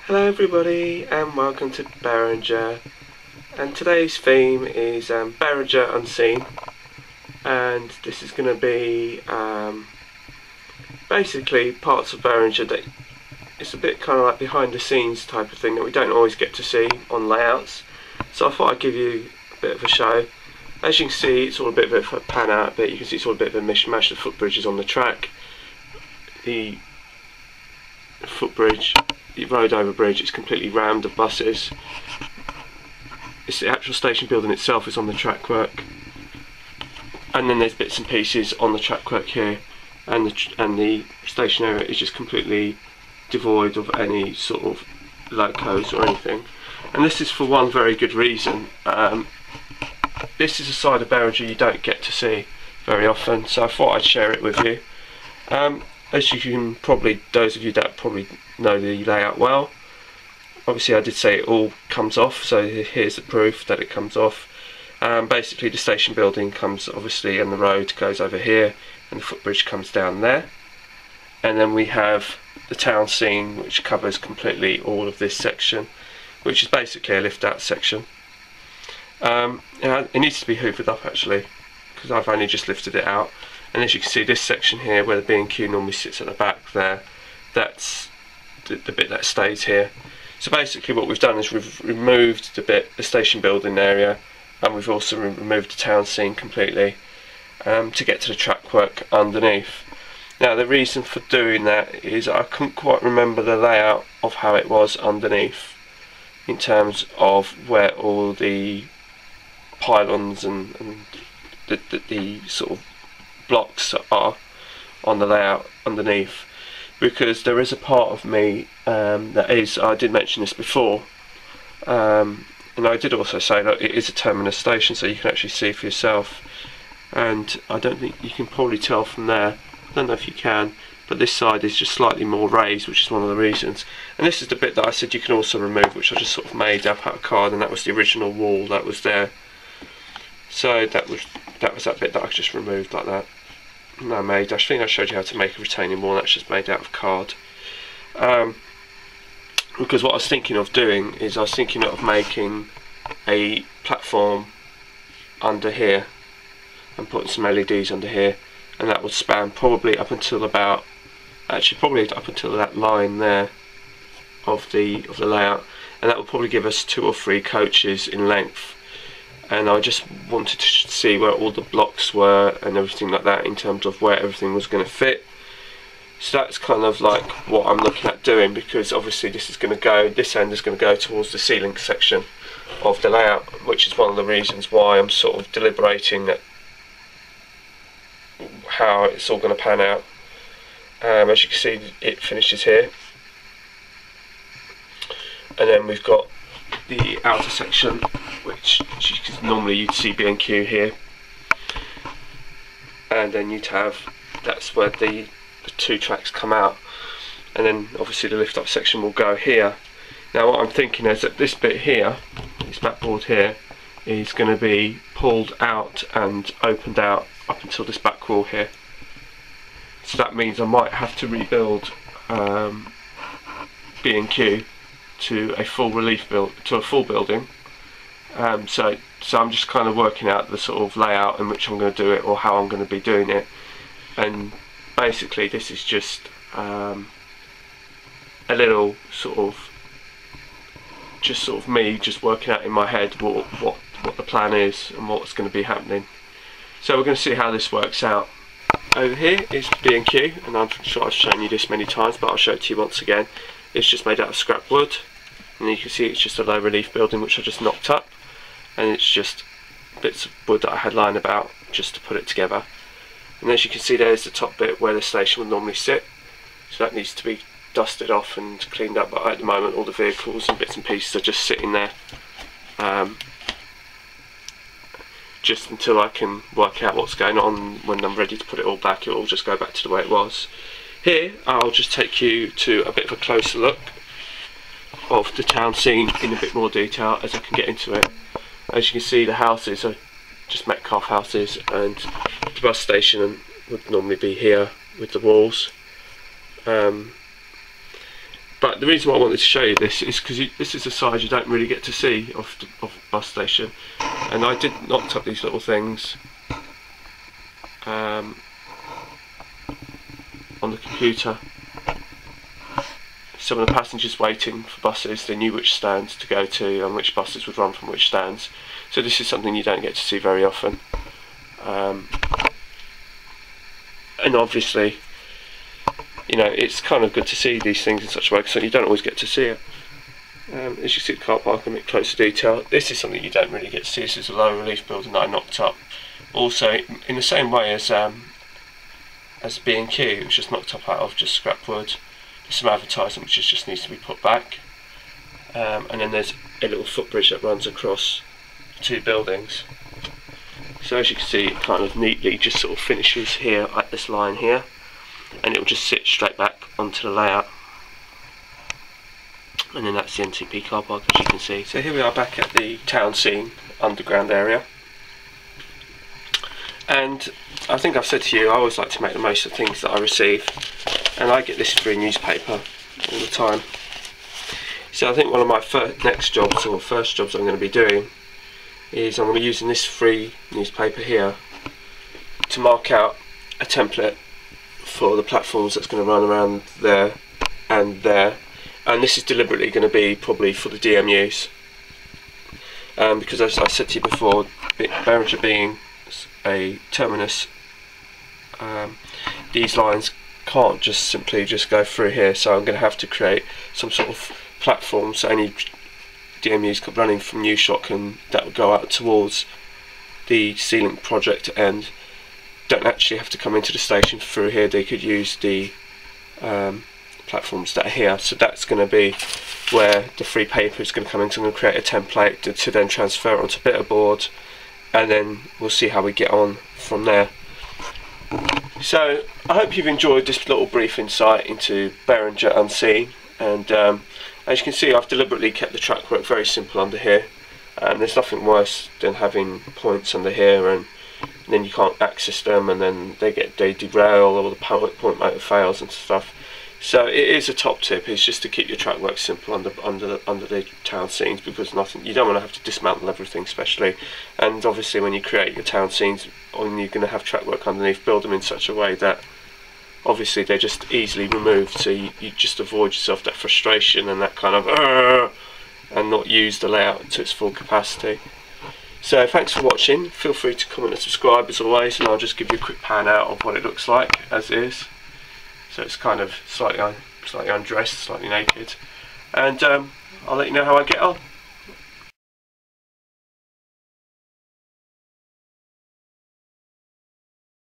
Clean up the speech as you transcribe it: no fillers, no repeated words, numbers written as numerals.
Hello everybody and welcome to Berringer, and today's theme is Berringer Unseen, and this is going to be basically parts of Berringer that it's a bit kind of like behind the scenes type of thing that we don't always get to see on layouts, so I thought I'd give you a bit of a show. As you can see, it's all a bit of a pan out bit. You can see it's all a bit of a mishmash. The footbridge is on the track, the footbridge, the road over bridge, it's completely rammed of buses. It's the actual station building itself is on the track work, and then there's bits and pieces on the track work here, and the station area is just completely devoid of any sort of locos or anything. And this is for one very good reason. This is a side of Berringer you don't get to see very often, so I thought I'd share it with you. As you can probably, those of you that probably know the layout well, obviously I did say it all comes off, so here's the proof that it comes off. Basically the station building comes obviously, and the road goes over here, and the footbridge comes down there, and then we have the town scene, which covers completely all of this section, which is basically a lift out section. It needs to be hoovered up actually, because I've only just lifted it out. And as you can see, this section here where the B&Q normally sits at the back there, that's the bit that stays here. So basically what we've done is we've removed the station building area, and we've also removed the town scene completely to get to the track work underneath. Now the reason for doing that is I couldn't quite remember the layout of how it was underneath in terms of where all the pylons and the sort of blocks are on the layout underneath, because there is a part of me that is, I did mention this before, and I did also say that it is a terminus station, so you can actually see for yourself, and I don't think you can probably tell from there, I don't know if you can, but this side is just slightly more raised, which is one of the reasons. And this is the bit that I said you can also remove, which I just sort of made up out of card, and that was the original wall that was there. So that was that bit that I just removed like that. And I think I showed you how to make a retaining wall. That's just made out of card. Because what I was thinking of doing is I was thinking of making a platform under here and putting some LEDs under here, and that would span probably up until about, probably up until that line there of the layout, and that would probably give us 2 or 3 coaches in length. And I just wanted to see where all the blocks were and everything like that in terms of where everything was going to fit. So that's kind of like what I'm looking at doing, because obviously this is going to go, this end is going to go towards the ceiling section of the layout, which is one of the reasons why I'm sort of deliberating that how it's all going to pan out. As you can see, it finishes here, and then we've got the outer section, which normally you'd see B&Q here, and then you'd have, that's where the 2 tracks come out, and then obviously the lift up section will go here. Now what I'm thinking is that this bit here, this backboard here, is going to be pulled out and opened out up until this back wall here. So that means I might have to rebuild B&Q to a full building. So I'm just kind of working out the sort of layout in which I'm going to do it, or how I'm going to be doing it. And basically this is just a little sort of me just working out in my head what the plan is and what's going to be happening. So we're going to see how this works out. Over here is B&Q, and I'm sure I've shown you this many times, but I'll show it to you once again. It's just made out of scrap wood, and you can see it's just a low relief building which I just knocked up, and it's just bits of wood that I had lying about just to put it together. And as you can see, there's the top bit where the station would normally sit, so that needs to be dusted off and cleaned up, but at the moment all the vehicles and bits and pieces are just sitting there, just until I can work out what's going on. When I'm ready to put it all back, it will just go back to the way it was. Here I'll just take you to a bit of a closer look of the town scene in a bit more detail as I can get into it. As you can see, the houses are just Metcalfe houses, and the bus station would normally be here with the walls. But the reason why I wanted to show you this is because this is a side you don't really get to see of the bus station, and I did knocked up these little things on the computer. Some of the passengers waiting for buses, they knew which stands to go to and which buses would run from which stands. So this is something you don't get to see very often. And obviously, you know, it's kind of good to see these things in such a way because you don't always get to see it. As you see the car park in a bit closer detail, this is something you don't really get to see. This is a low relief building that I knocked up. Also, in the same way as B&Q, it was just knocked up out of just scrap wood. There's some advertising which just needs to be put back. And then there's a little footbridge that runs across two buildings. So as you can see, it kind of neatly just sort of finishes here at this line here, and it will just sit straight back onto the layout. And then that's the NCP car park, as you can see. So here we are back at the town scene underground area, and I think I've said to you, I always like to make the most of things that I receive, and I get this free newspaper all the time. So I think one of my next jobs, or first jobs I'm going to be doing, is I'm going to be using this free newspaper here to mark out a template for the platforms that's going to run around there and there, and this is deliberately going to be probably for the DMUs, because as I said to you before, Berringer being a terminus, these lines can't just simply go through here, so I'm going to have to create some sort of platform so any DMUs running from New Shot that will go out towards the Sea-Link project and don't actually have to come into the station through here. They could use the platforms that are here. So that's going to be where the free paper is going to come in. So I'm going to create a template to then transfer it onto a bit of board, and then we'll see how we get on from there. So I hope you've enjoyed this little brief insight into Berringer Unseen, and as you can see, I've deliberately kept the track work very simple under here. There's nothing worse than having points under here and then you can't access them, and then they derail, or the point motor fails and stuff. So it is a top tip, is just to keep your track work simple under the town scenes, because you don't want to have to dismantle everything, especially, and obviously when you create your town scenes, when you're going to have track work underneath, build them in such a way that obviously they're just easily removed, so you just avoid yourself that frustration and that kind of and not use the layout to its full capacity. So thanks for watching. Feel free to comment and subscribe as always, and I'll just give you a quick pan out of what it looks like as is. So it's kind of slightly undressed, slightly naked, and I'll let you know how I get on.